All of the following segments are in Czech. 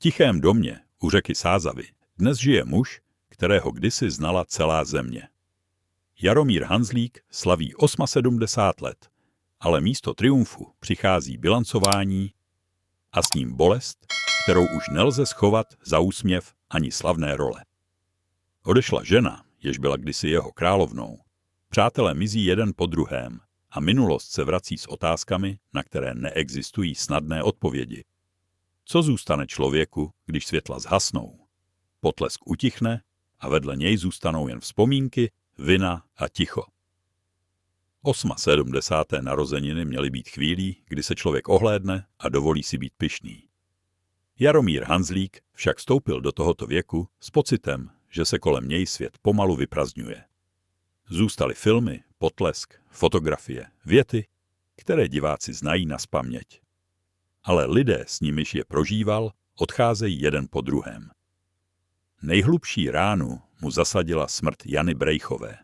tichém domě u řeky Sázavy dnes žije muž, kterého kdysi znala celá země. Jaromír Hanzlík slaví 78 let, ale místo triumfu přichází bilancování a s ním bolest, kterou už nelze schovat za úsměv ani slavné role. Odešla žena, jež byla kdysi jeho královnou. Přátelé mizí jeden po druhém a minulost se vrací s otázkami, na které neexistují snadné odpovědi. Co zůstane člověku, když světla zhasnou? Potlesk utichne a vedle něj zůstanou jen vzpomínky, vina a ticho. 78. narozeniny měly být chvílí, kdy se člověk ohlédne a dovolí si být pyšný. Jaromír Hanzlík však vstoupil do tohoto věku s pocitem, že se kolem něj svět pomalu vyprazdňuje. Zůstaly filmy, potlesk, fotografie, věty, které diváci znají nazpaměť. Ale lidé, s nimiž je prožíval, odcházejí jeden po druhém. Nejhlubší ránu mu zasadila smrt Jany Brejchové,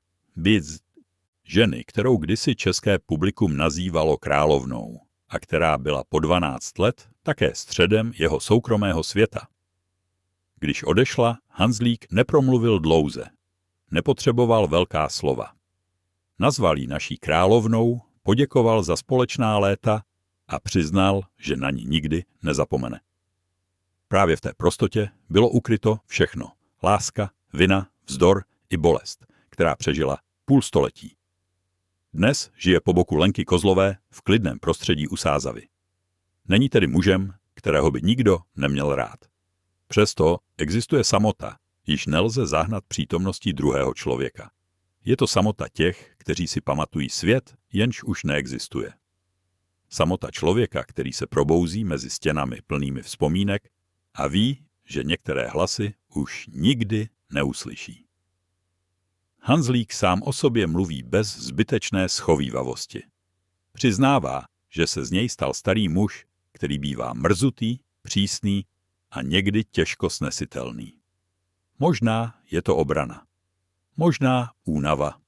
ženy, kterou kdysi české publikum nazývalo královnou a která byla po 12 let také středem jeho soukromého světa. Když odešla, Hanzlík nepromluvil dlouze. Nepotřeboval velká slova. Nazval ji naší královnou, poděkoval za společná léta a přiznal, že na ní nikdy nezapomene. Právě v té prostotě bylo ukryto všechno. Láska, vina, vzdor i bolest, která přežila půl století. Dnes žije po boku Lenky Kozlové v klidném prostředí u Sázavy. Není tedy mužem, kterého by nikdo neměl rád. Přesto existuje samota, již nelze zahnat přítomností druhého člověka. Je to samota těch, kteří si pamatují svět, jenž už neexistuje. Samota člověka, který se probouzí mezi stěnami plnými vzpomínek a ví, že některé hlasy už nikdy neuslyší. Hanzlík sám o sobě mluví bez zbytečné schovívavosti. Přiznává, že se z něj stal starý muž, který bývá mrzutý, přísný a někdy těžko snesitelný. Možná je to obrana. Možná únava.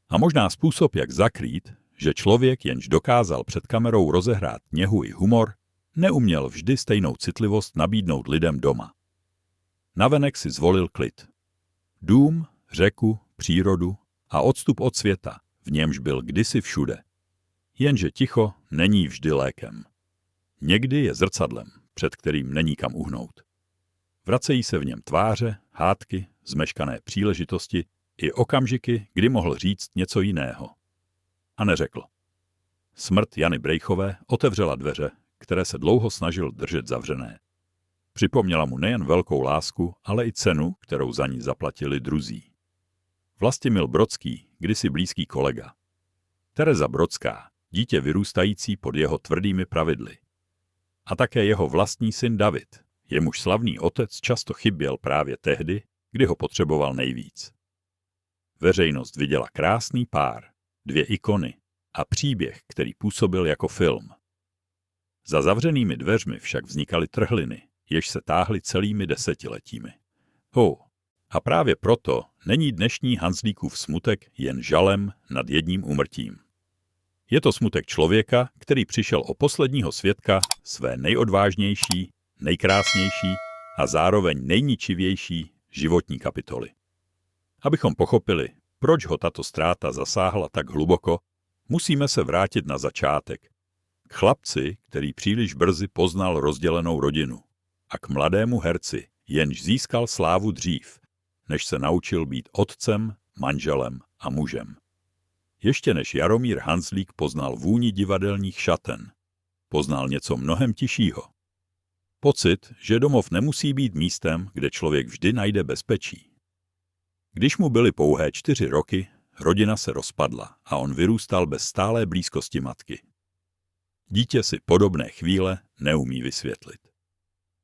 A možná způsob, jak zakrýt, že člověk, jenž dokázal před kamerou rozehrát něhu i humor, neuměl vždy stejnou citlivost nabídnout lidem doma. Navenek si zvolil klid. Dům, řeku, přírodu a odstup od světa, v němž byl kdysi všude. Jenže ticho není vždy lékem. Někdy je zrcadlem, před kterým není kam uhnout. Vracejí se v něm tváře, hádky, zmeškané příležitosti i okamžiky, kdy mohl říct něco jiného. A neřekl. Smrt Jany Brejchové otevřela dveře, které se dlouho snažil držet zavřené. Připomněla mu nejen velkou lásku, ale i cenu, kterou za ní zaplatili druzí. Vlastimil Brodský, kdysi blízký kolega. Tereza Brodská, dítě vyrůstající pod jeho tvrdými pravidly. A také jeho vlastní syn David, jemuž slavný otec často chyběl právě tehdy, kdy ho potřeboval nejvíc. Veřejnost viděla krásný pár, 2 ikony a příběh, který působil jako film. Za zavřenými dveřmi však vznikaly trhliny, jež se táhly celými desetiletími. A právě proto není dnešní Hanzlíkův smutek jen žalem nad jedním úmrtím. Je to smutek člověka, který přišel o posledního svědka své nejodvážnější, nejkrásnější a zároveň nejničivější životní kapitoly. Abychom pochopili, proč ho tato ztráta zasáhla tak hluboko, musíme se vrátit na začátek. K chlapci, který příliš brzy poznal rozdělenou rodinu, a k mladému herci, jenž získal slávu dřív, než se naučil být otcem, manželem a mužem. Ještě než Jaromír Hanzlík poznal vůni divadelních šaten, poznal něco mnohem tišího. Pocit, že domov nemusí být místem, kde člověk vždy najde bezpečí. Když mu byly pouhé 4 roky, rodina se rozpadla a on vyrůstal bez stálé blízkosti matky. Dítě si podobné chvíle neumí vysvětlit.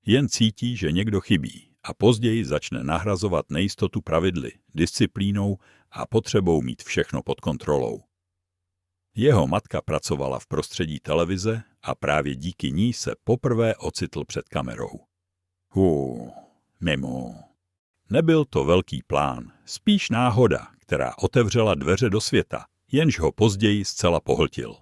Jen cítí, že někdo chybí a později začne nahrazovat nejistotu pravidly, disciplínou a potřebou mít všechno pod kontrolou. Jeho matka pracovala v prostředí televize a právě díky ní se poprvé ocitl před kamerou. Mimo. Nebyl to velký plán, spíš náhoda, která otevřela dveře do světa, jenž ho později zcela pohltil.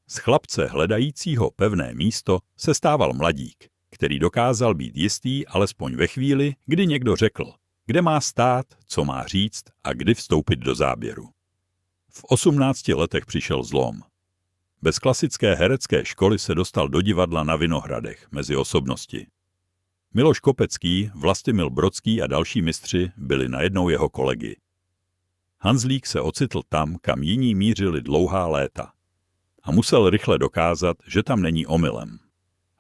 Z chlapce hledajícího pevné místo se stával mladík, který dokázal být jistý alespoň ve chvíli, kdy někdo řekl, kde má stát, co má říct a kdy vstoupit do záběru. V 18 letech přišel zlom. Bez klasické herecké školy se dostal do divadla na Vinohradech mezi osobnosti. Miloš Kopecký, Vlastimil Brodský a další mistři byli najednou jeho kolegy. Hanzlík se ocitl tam, kam jiní mířili dlouhá léta. A musel rychle dokázat, že tam není omylem.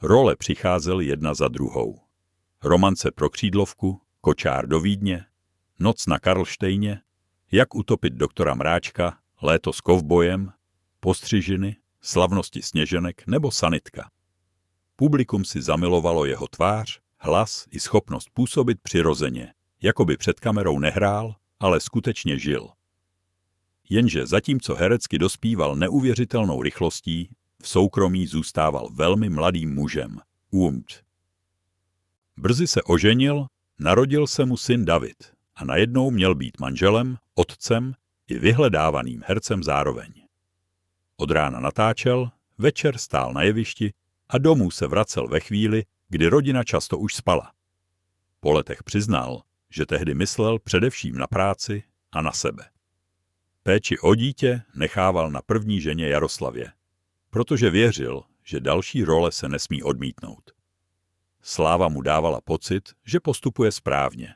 Role přicházely jedna za druhou. Romance pro Křídlovku, Kočár do Vídně, Noc na Karlštejně, Jak utopit doktora Mráčka, Léto s kovbojem, Postřižiny, Slavnosti sněženek nebo Sanitka. Publikum si zamilovalo jeho tvář, hlas i schopnost působit přirozeně, jako by před kamerou nehrál, ale skutečně žil. Jenže zatímco herecky dospíval neuvěřitelnou rychlostí, v soukromí zůstával velmi mladým mužem. Brzy se oženil, narodil se mu syn David a najednou měl být manželem, otcem i vyhledávaným hercem zároveň. Od rána natáčel, večer stál na jevišti a domů se vracel ve chvíli, kdy rodina často už spala. Po letech přiznal, že tehdy myslel především na práci a na sebe. Péči o dítě nechával na první ženě Jaroslavě, protože věřil, že další role se nesmí odmítnout. Sláva mu dávala pocit, že postupuje správně.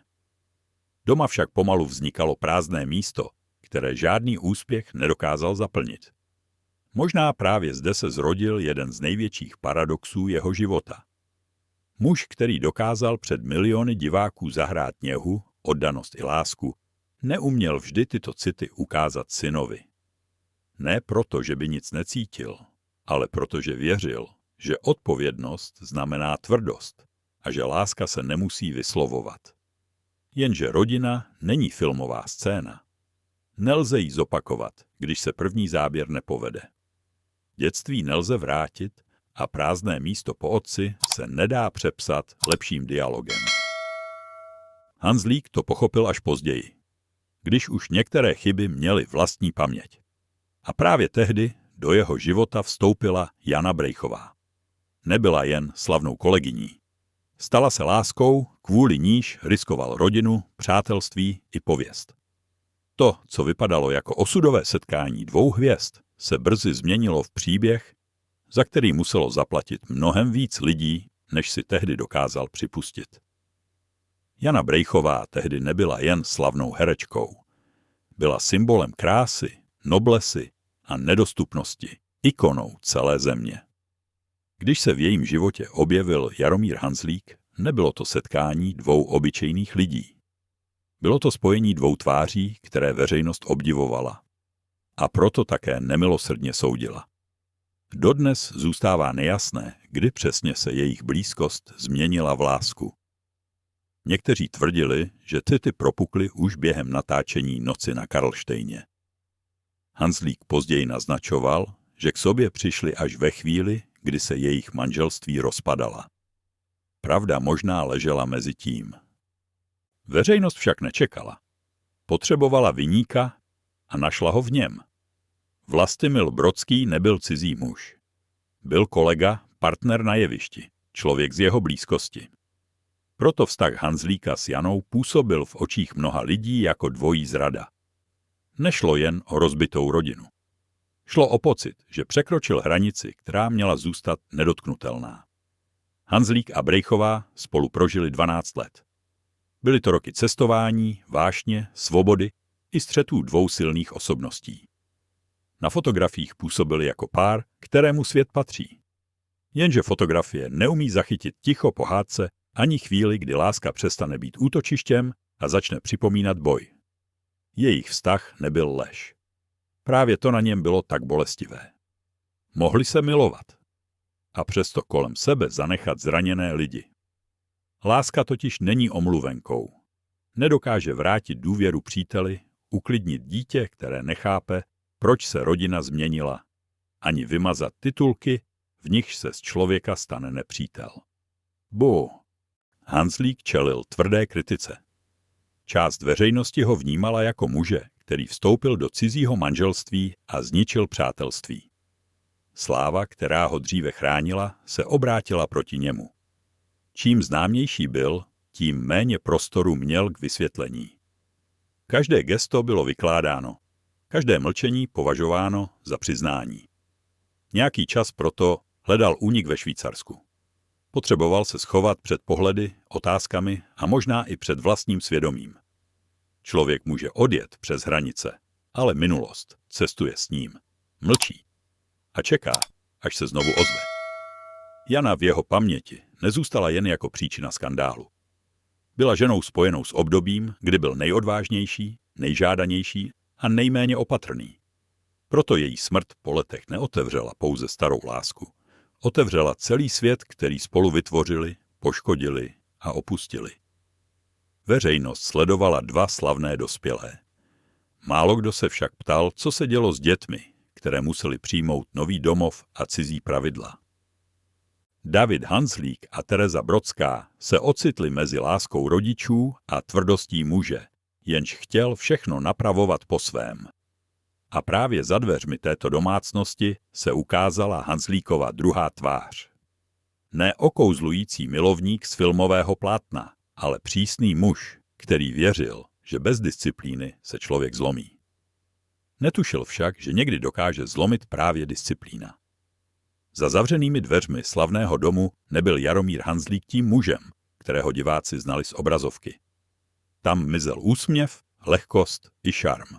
Doma však pomalu vznikalo prázdné místo, které žádný úspěch nedokázal zaplnit. Možná právě zde se zrodil jeden z největších paradoxů jeho života. Muž, který dokázal před miliony diváků zahrát něhu, oddanost i lásku, neuměl vždy tyto city ukázat synovi. Ne proto, že by nic necítil, ale protože věřil, že odpovědnost znamená tvrdost a že láska se nemusí vyslovovat. Jenže rodina není filmová scéna. Nelze ji zopakovat, když se první záběr nepovede. Dětství nelze vrátit a prázdné místo po otci se nedá přepsat lepším dialogem. Hanzlík to pochopil až později, když už některé chyby měly vlastní paměť. A právě tehdy do jeho života vstoupila Jana Breichová. Nebyla jen slavnou kolegyní. Stala se láskou, kvůli níž riskoval rodinu, přátelství i pověst. To, co vypadalo jako osudové setkání dvou hvězd, se brzy změnilo v příběh, za který muselo zaplatit mnohem víc lidí, než si tehdy dokázal připustit. Jana Breichová tehdy nebyla jen slavnou herečkou. Byla symbolem krásy, noblesy a nedostupnosti, ikonou celé země. Když se v jejím životě objevil Jaromír Hanzlík, nebylo to setkání dvou obyčejných lidí. Bylo to spojení dvou tváří, které veřejnost obdivovala. A proto také nemilosrdně soudila. Dodnes zůstává nejasné, kdy přesně se jejich blízkost změnila v lásku. Někteří tvrdili, že city propukly už během natáčení Noci na Karlštejně. Hanzlík později naznačoval, že k sobě přišli až ve chvíli, kdy se jejich manželství rozpadala. Pravda možná ležela mezi tím. Veřejnost však nečekala. Potřebovala viníka a našla ho v něm. Vlastimil Brodský nebyl cizí muž. Byl kolega, partner na jevišti, člověk z jeho blízkosti. Proto vztah Hanzlíka s Janou působil v očích mnoha lidí jako dvojí zrada. Nešlo jen o rozbitou rodinu. Šlo o pocit, že překročil hranici, která měla zůstat nedotknutelná. Hanzlík a Breichová spolu prožili 12 let. Byly to roky cestování, vášně, svobody i střetů dvou silných osobností. Na fotografiích působili jako pár, kterému svět patří. Jenže fotografie neumí zachytit ticho po hádce ani chvíli, kdy láska přestane být útočištěm a začne připomínat boj. Jejich vztah nebyl lež. Právě to na něm bylo tak bolestivé. Mohli se milovat a přesto kolem sebe zanechat zraněné lidi. Láska totiž není omluvenkou. Nedokáže vrátit důvěru příteli, uklidnit dítě, které nechápe, proč se rodina změnila, ani vymazat titulky, v nichž se z člověka stane nepřítel. Hanzlík čelil tvrdé kritice. Část veřejnosti ho vnímala jako muže, který vstoupil do cizího manželství a zničil přátelství. Sláva, která ho dříve chránila, se obrátila proti němu. Čím známější byl, tím méně prostoru měl k vysvětlení. Každé gesto bylo vykládáno, každé mlčení považováno za přiznání. Nějaký čas proto hledal únik ve Švýcarsku. Potřeboval se schovat před pohledy, otázkami a možná i před vlastním svědomím. Člověk může odjet přes hranice, ale minulost cestuje s ním, mlčí a čeká, až se znovu ozve. Jana v jeho paměti nezůstala jen jako příčina skandálu. Byla ženou spojenou s obdobím, kdy byl nejodvážnější, nejžádanější a nejméně opatrný. Proto její smrt po letech neotevřela pouze starou lásku. Otevřela celý svět, který spolu vytvořili, poškodili a opustili. Veřejnost sledovala dva slavné dospělé. Málo kdo se však ptal, co se dělo s dětmi, které museli přijmout nový domov a cizí pravidla. David Hanzlík a Tereza Brodská se ocitli mezi láskou rodičů a tvrdostí muže, jenž chtěl všechno napravovat po svém. A právě za dveřmi této domácnosti se ukázala Hanzlíkova druhá tvář. Ne okouzlující milovník z filmového plátna, ale přísný muž, který věřil, že bez disciplíny se člověk zlomí. Netušil však, že někdy dokáže zlomit právě disciplína. Za zavřenými dveřmi slavného domu nebyl Jaromír Hanzlík tím mužem, kterého diváci znali z obrazovky. Tam mizel úsměv, lehkost i šarm.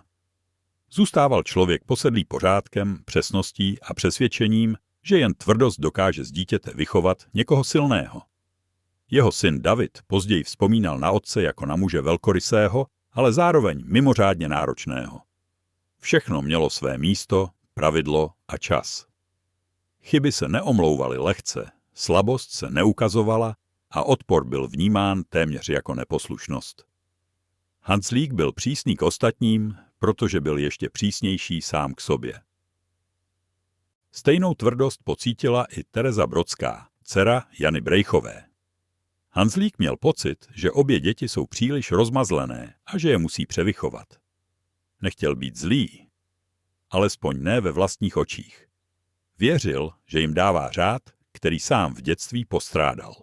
Zůstával člověk posedlý pořádkem, přesností a přesvědčením, že jen tvrdost dokáže z dítěte vychovat někoho silného. Jeho syn David později vzpomínal na otce jako na muže velkorysého, ale zároveň mimořádně náročného. Všechno mělo své místo, pravidlo a čas. Chyby se neomlouvaly lehce, slabost se neukazovala a odpor byl vnímán téměř jako neposlušnost. Hanzlík byl přísný k ostatním, protože byl ještě přísnější sám k sobě. Stejnou tvrdost pocítila i Tereza Brodská, dcera Jany Brejchové. Hanzlík měl pocit, že obě děti jsou příliš rozmazlené a že je musí převychovat. Nechtěl být zlý, alespoň ne ve vlastních očích. Věřil, že jim dává řád, který sám v dětství postrádal.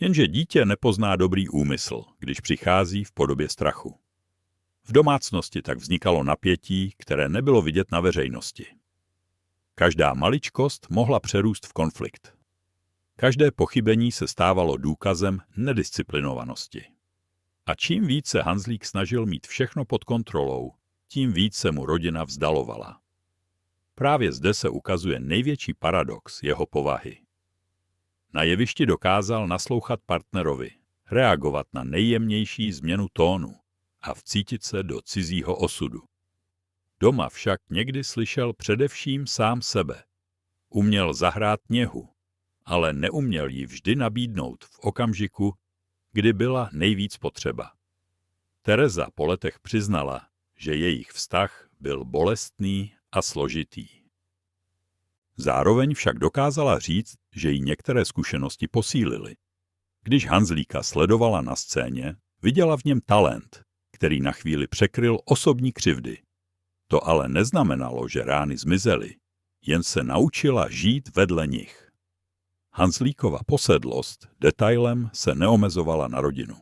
Jenže dítě nepozná dobrý úmysl, když přichází v podobě strachu. V domácnosti tak vznikalo napětí, které nebylo vidět na veřejnosti. Každá maličkost mohla přerůst v konflikt. Každé pochybení se stávalo důkazem nedisciplinovanosti. A čím víc se Hanzlík snažil mít všechno pod kontrolou, tím víc se mu rodina vzdalovala. Právě zde se ukazuje největší paradox jeho povahy. Na jevišti dokázal naslouchat partnerovi, reagovat na nejjemnější změnu tónu a vcítit se do cizího osudu. Doma však někdy slyšel především sám sebe. Uměl zahrát něhu, ale neuměl ji vždy nabídnout v okamžiku, kdy byla nejvíc potřeba. Tereza po letech přiznala, že jejich vztah byl bolestný a složitý. Zároveň však dokázala říct, že jí některé zkušenosti posílily. Když Hanzlíka sledovala na scéně, viděla v něm talent, který na chvíli překryl osobní křivdy. To ale neznamenalo, že rány zmizely, jen se naučila žít vedle nich. Hanzlíkova posedlost detailem se neomezovala na rodinu.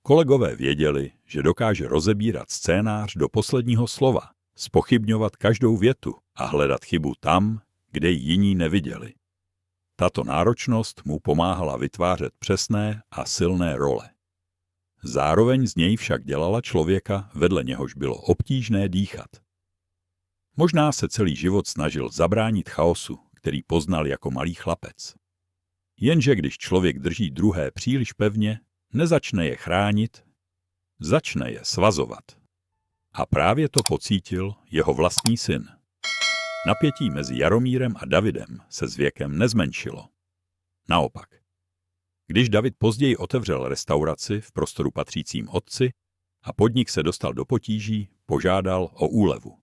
Kolegové věděli, že dokáže rozebírat scénář do posledního slova, zpochybňovat každou větu a hledat chybu tam, kde ji jiní neviděli. Tato náročnost mu pomáhala vytvářet přesné a silné role. Zároveň z něj však dělala člověka, vedle něhož bylo obtížné dýchat. Možná se celý život snažil zabránit chaosu, který poznal jako malý chlapec. Jenže když člověk drží druhé příliš pevně, nezačne je chránit, začne je svazovat. A právě to pocítil jeho vlastní syn. Napětí mezi Jaromírem a Davidem se s věkem nezmenšilo. Naopak. Když David později otevřel restauraci v prostoru patřícím otci a podnik se dostal do potíží, požádal o úlevu.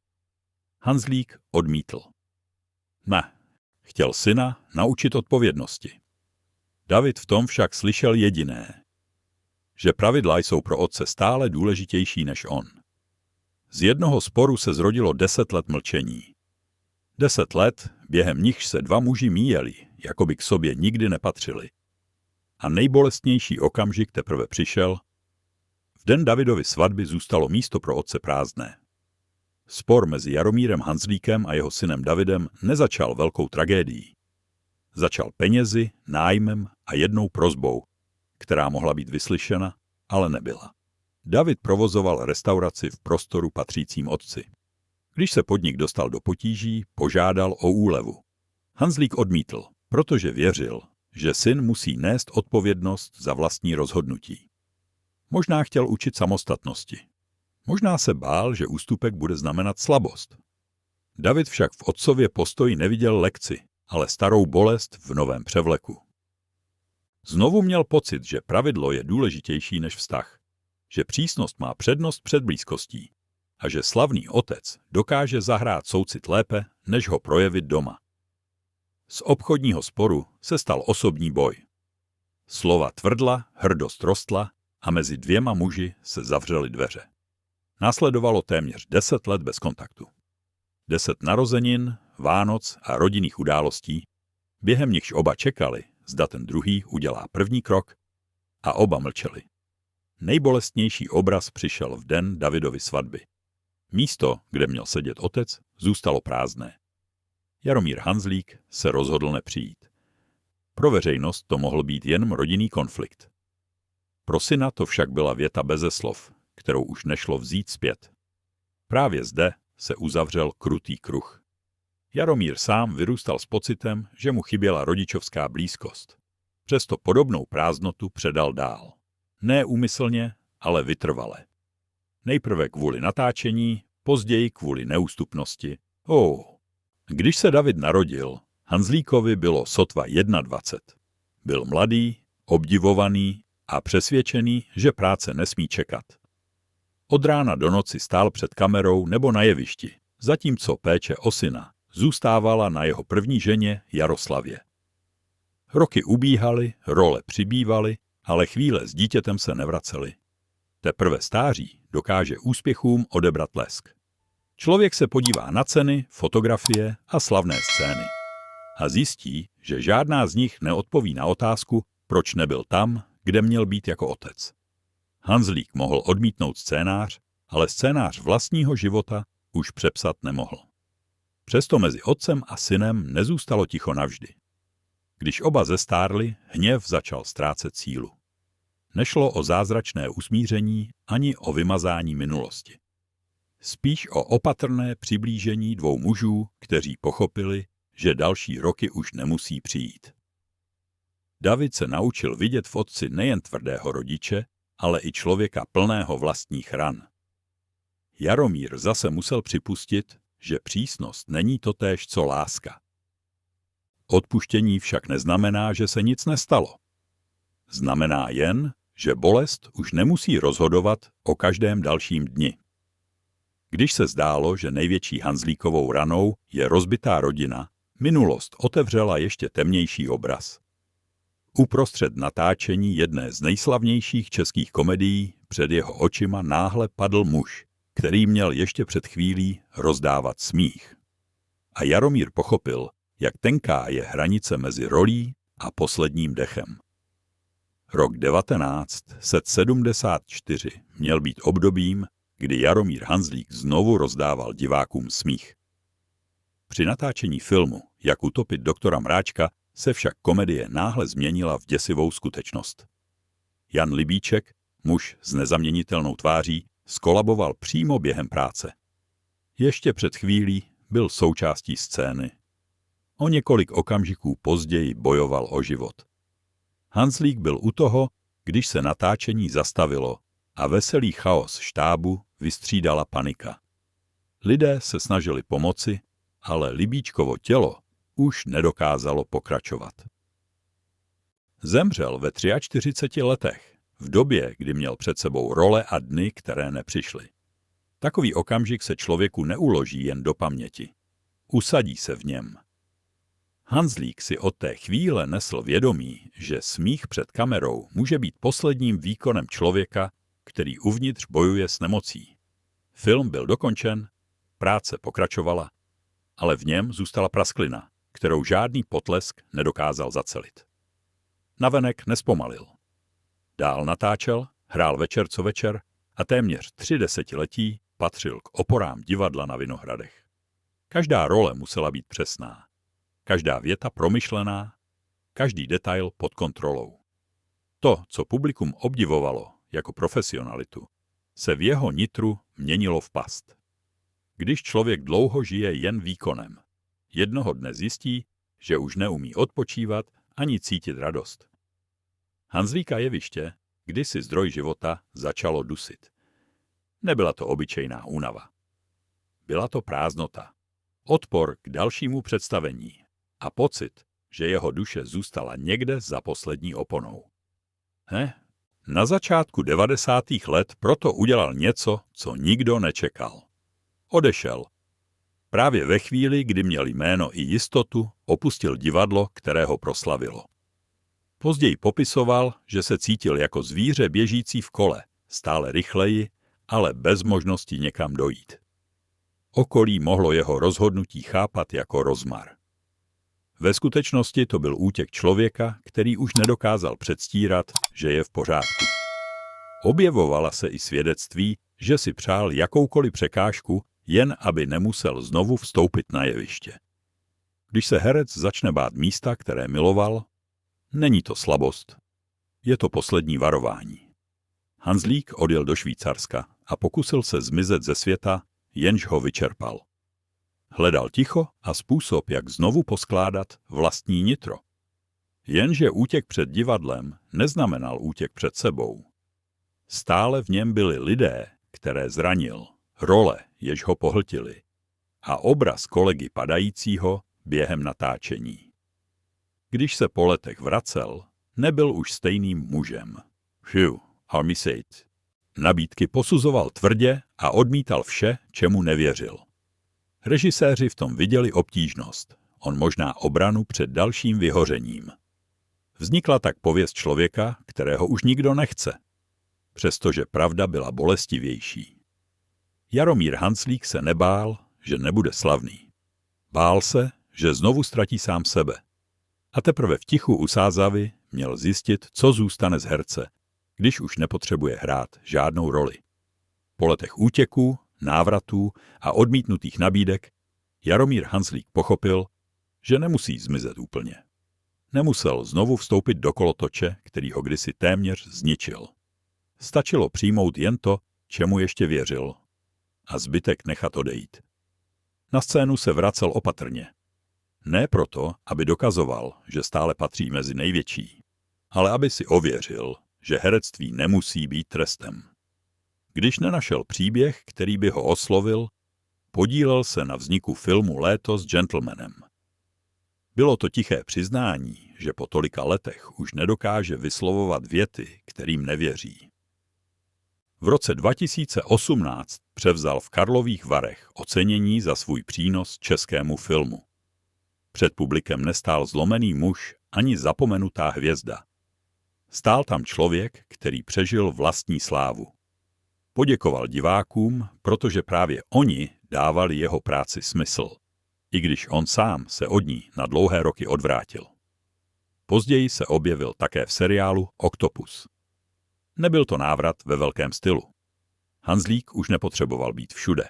Hanzlík odmítl. Ne, chtěl syna naučit odpovědnosti. David v tom však slyšel jediné, že pravidla jsou pro otce stále důležitější než on. Z jednoho sporu se zrodilo 10 let mlčení. 10 let, během nichž se dva muži míjeli, jako by k sobě nikdy nepatřili. A nejbolestnější okamžik teprve přišel. V den Davidovy svatby zůstalo místo pro otce prázdné. Spor mezi Jaromírem Hanzlíkem a jeho synem Davidem nezačal velkou tragédií. Začal penězi, nájmem a jednou prosbou, která mohla být vyslyšena, ale nebyla. David provozoval restauraci v prostoru patřícím otci. Když se podnik dostal do potíží, požádal o úlevu. Hanzlík odmítl, protože věřil, že syn musí nést odpovědnost za vlastní rozhodnutí. Možná chtěl učit samostatnosti. Možná se bál, že ústupek bude znamenat slabost. David však v otcově postoji neviděl lekci, ale starou bolest v novém převleku. Znovu měl pocit, že pravidlo je důležitější než vztah, že přísnost má přednost před blízkostí a že slavný otec dokáže zahrát soucit lépe, než ho projevit doma. Z obchodního sporu se stal osobní boj. Slova tvrdla, hrdost rostla a mezi dvěma muži se zavřely dveře. Následovalo téměř 10 let bez kontaktu. 10 narozenin, Vánoc a rodinných událostí, během nichž oba čekali, zda ten druhý udělá první krok, a oba mlčeli. Nejbolestnější obraz přišel v den Davidovy svatby. Místo, kde měl sedět otec, zůstalo prázdné. Jaromír Hanzlík se rozhodl nepřijít. Pro veřejnost to mohl být jen rodinný konflikt. Pro syna to však byla věta beze slov, kterou už nešlo vzít zpět. Právě zde se uzavřel krutý kruh. Jaromír sám vyrůstal s pocitem, že mu chyběla rodičovská blízkost. Přesto podobnou prázdnotu předal dál. Ne úmyslně, ale vytrvale. Nejprve kvůli natáčení, později kvůli neústupnosti. Když se David narodil, Hanzlíkovi bylo sotva 21. Byl mladý, obdivovaný a přesvědčený, že práce nesmí čekat. Od rána do noci stál před kamerou nebo na jevišti, zatímco péče o syna zůstávala na jeho první ženě Jaroslavě. Roky ubíhaly, role přibývaly, ale chvíle s dítětem se nevracely. Teprve stáří dokáže úspěchům odebrat lesk. Člověk se podívá na ceny, fotografie a slavné scény a zjistí, že žádná z nich neodpoví na otázku, proč nebyl tam, kde měl být jako otec. Hanzlík mohl odmítnout scénář, ale scénář vlastního života už přepsat nemohl. Přesto mezi otcem a synem nezůstalo ticho navždy. Když oba zestárli, hněv začal ztrácet sílu. Nešlo o zázračné usmíření ani o vymazání minulosti. Spíš o opatrné přiblížení dvou mužů, kteří pochopili, že další roky už nemusí přijít. David se naučil vidět v otci nejen tvrdého rodiče, ale i člověka plného vlastních ran. Jaromír zase musel připustit, že přísnost není totéž co láska. Odpuštění však neznamená, že se nic nestalo. Znamená jen, že bolest už nemusí rozhodovat o každém dalším dni. Když se zdálo, že největší Hanzlíkovou ranou je rozbitá rodina, minulost otevřela ještě temnější obraz. Uprostřed natáčení jedné z nejslavnějších českých komedií před jeho očima náhle padl muž, který měl ještě před chvílí rozdávat smích. A Jaromír pochopil, jak tenká je hranice mezi rolí a posledním dechem. Rok 1974 měl být obdobím, kdy Jaromír Hanzlík znovu rozdával divákům smích. Při natáčení filmu Jak utopit doktora Mráčka se však komedie náhle změnila v děsivou skutečnost. Jan Libíček, muž s nezaměnitelnou tváří, skolaboval přímo během práce. Ještě před chvílí byl součástí scény. O několik okamžiků později bojoval o život. Hanzlík byl u toho, když se natáčení zastavilo a veselý chaos štábu vystřídala panika. Lidé se snažili pomoci, ale Libíčkovo tělo už nedokázalo pokračovat. Zemřel ve 43 letech, v době, kdy měl před sebou role a dny, které nepřišly. Takový okamžik se člověku neuloží jen do paměti. Usadí se v něm. Hanzlík si od té chvíle nesl vědomí, že smích před kamerou může být posledním výkonem člověka, který uvnitř bojuje s nemocí. Film byl dokončen, práce pokračovala, ale v něm zůstala prasklina, kterou žádný potlesk nedokázal zacelit. Navenek nespomalil. Dál natáčel, hrál večer co večer a téměř 3 desetiletí patřil k oporám divadla na Vinohradech. Každá role musela být přesná. Každá věta promyšlená, každý detail pod kontrolou. To, co publikum obdivovalo jako profesionalitu, se v jeho nitru měnilo v past. Když člověk dlouho žije jen výkonem, jednoho dne zjistí, že už neumí odpočívat ani cítit radost. Hanzlíka jeviště kdysi zdroj života začalo dusit. Nebyla to obyčejná únava. Byla to prázdnota, odpor k dalšímu představení a pocit, že jeho duše zůstala někde za poslední oponou. Na začátku 90. let proto udělal něco, co nikdo nečekal. Odešel. Právě ve chvíli, kdy měl jméno i jistotu, opustil divadlo, které ho proslavilo. Později popisoval, že se cítil jako zvíře běžící v kole, stále rychleji, ale bez možnosti někam dojít. Okolí mohlo jeho rozhodnutí chápat jako rozmar. Ve skutečnosti to byl útěk člověka, který už nedokázal předstírat, že je v pořádku. Objevovala se i svědectví, že si přál jakoukoliv překážku, jen aby nemusel znovu vstoupit na jeviště. Když se herec začne bát místa, které miloval, není to slabost. Je to poslední varování. Hanzlík odjel do Švýcarska a pokusil se zmizet ze světa, jenž ho vyčerpal. Hledal ticho a způsob, jak znovu poskládat vlastní nitro. Jenže útěk před divadlem neznamenal útěk před sebou. Stále v něm byli lidé, které zranil, role, jež ho pohltily, a obraz kolegy padajícího během natáčení. Když se po letech vracel, nebyl už stejným mužem. Armisate. Nabídky posuzoval tvrdě a odmítal vše, čemu nevěřil. Režiséři v tom viděli obtížnost, on možná obranu před dalším vyhořením. Vznikla tak pověst člověka, kterého už nikdo nechce, přestože pravda byla bolestivější. Jaromír Hanzlík se nebál, že nebude slavný. Bál se, že znovu ztratí sám sebe. A teprve v tichu u Sázavy měl zjistit, co zůstane z herce, když už nepotřebuje hrát žádnou roli. Po letech útěků, návratů a odmítnutých nabídek Jaromír Hanzlík pochopil, že nemusí zmizet úplně. Nemusel znovu vstoupit do kolotoče, který ho kdysi téměř zničil. Stačilo přijmout jen to, čemu ještě věřil, a zbytek nechat odejít. Na scénu se vracel opatrně. Ne proto, aby dokazoval, že stále patří mezi největší, ale aby si ověřil, že herectví nemusí být trestem. Když nenašel příběh, který by ho oslovil, podílel se na vzniku filmu Léto s gentlemanem. Bylo to tiché přiznání, že po tolika letech už nedokáže vyslovovat věty, kterým nevěří. V roce 2018 převzal v Karlových Varech ocenění za svůj přínos českému filmu. Před publikem nestál zlomený muž ani zapomenutá hvězda. Stál tam člověk, který přežil vlastní slávu. Poděkoval divákům, protože právě oni dávali jeho práci smysl, i když on sám se od ní na dlouhé roky odvrátil. Později se objevil také v seriálu Oktopus. Nebyl to návrat ve velkém stylu. Hanzlík už nepotřeboval být všude.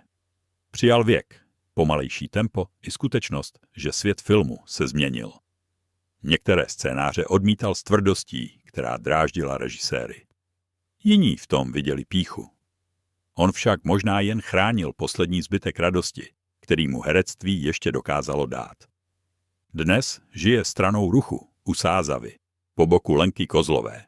Přijal věk, pomalejší tempo i skutečnost, že svět filmu se změnil. Některé scénáře odmítal s tvrdostí, která dráždila režiséry. Jiní v tom viděli pýchu. On však možná jen chránil poslední zbytek radosti, který mu herectví ještě dokázalo dát. Dnes žije stranou ruchu u Sázavy, po boku Lenky Kozlové.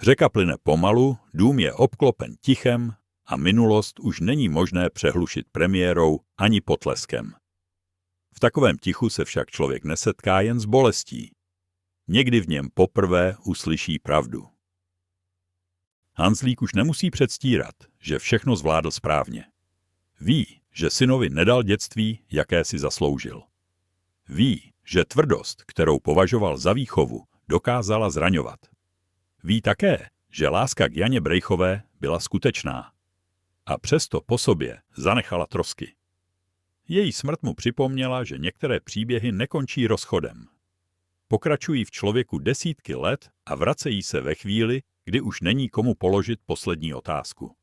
Řeka plyne pomalu, dům je obklopen tichem a minulost už není možné přehlušit premiérou ani potleskem. V takovém tichu se však člověk nesetká jen s bolestí. Někdy v něm poprvé uslyší pravdu. Hanzlík už nemusí předstírat, že všechno zvládl správně. Ví, že synovi nedal dětství, jaké si zasloužil. Ví, že tvrdost, kterou považoval za výchovu, dokázala zraňovat. Ví také, že láska k Janě Brejchové byla skutečná. A přesto po sobě zanechala trosky. Její smrt mu připomněla, že některé příběhy nekončí rozchodem. Pokračují v člověku desítky let a vracejí se ve chvíli, kdy už není komu položit poslední otázku.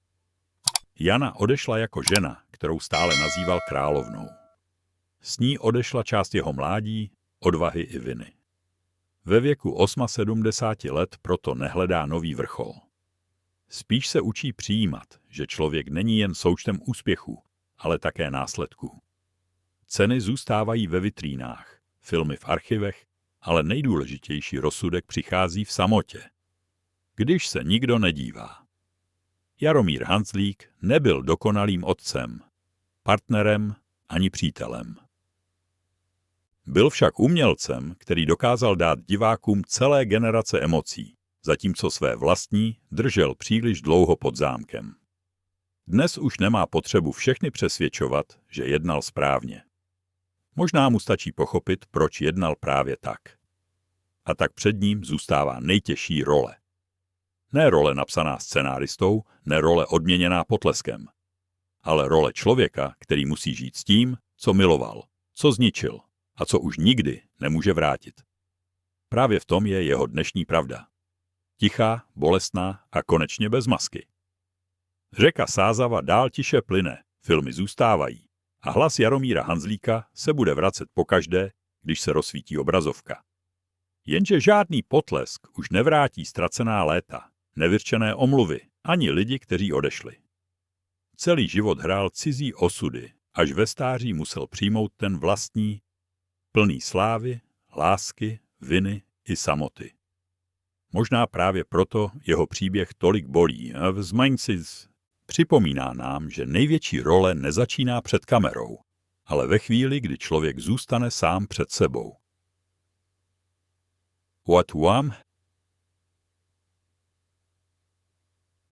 Jana odešla jako žena, kterou stále nazýval královnou. S ní odešla část jeho mládí, odvahy i viny. Ve věku 78 let proto nehledá nový vrchol. Spíš se učí přijímat, že člověk není jen součtem úspěchů, ale také následků. Ceny zůstávají ve vitrínách, filmy v archivech, ale nejdůležitější rozsudek přichází v samotě, když se nikdo nedívá. Jaromír Hanzlík nebyl dokonalým otcem, partnerem ani přítelem. Byl však umělcem, který dokázal dát divákům celé generace emocí, zatímco své vlastní držel příliš dlouho pod zámkem. Dnes už nemá potřebu všechny přesvědčovat, že jednal správně. Možná mu stačí pochopit, proč jednal právě tak. A tak před ním zůstává nejtěžší role. Ne role napsaná scenáristou, ne role odměněná potleskem, ale role člověka, který musí žít s tím, co miloval, co zničil a co už nikdy nemůže vrátit. Právě v tom je jeho dnešní pravda. Tichá, bolestná a konečně bez masky. Řeka Sázava dál tiše plyne, filmy zůstávají a hlas Jaromíra Hanzlíka se bude vracet pokaždé, když se rozsvítí obrazovka. Jenže žádný potlesk už nevrátí ztracená léta, nevyřčené omluvy, ani lidi, kteří odešli. Celý život hrál cizí osudy, až ve stáří musel přijmout ten vlastní, plný slávy, lásky, viny i samoty. Možná právě proto jeho příběh tolik bolí a připomíná nám, že největší role nezačíná před kamerou, ale ve chvíli, kdy člověk zůstane sám před sebou. What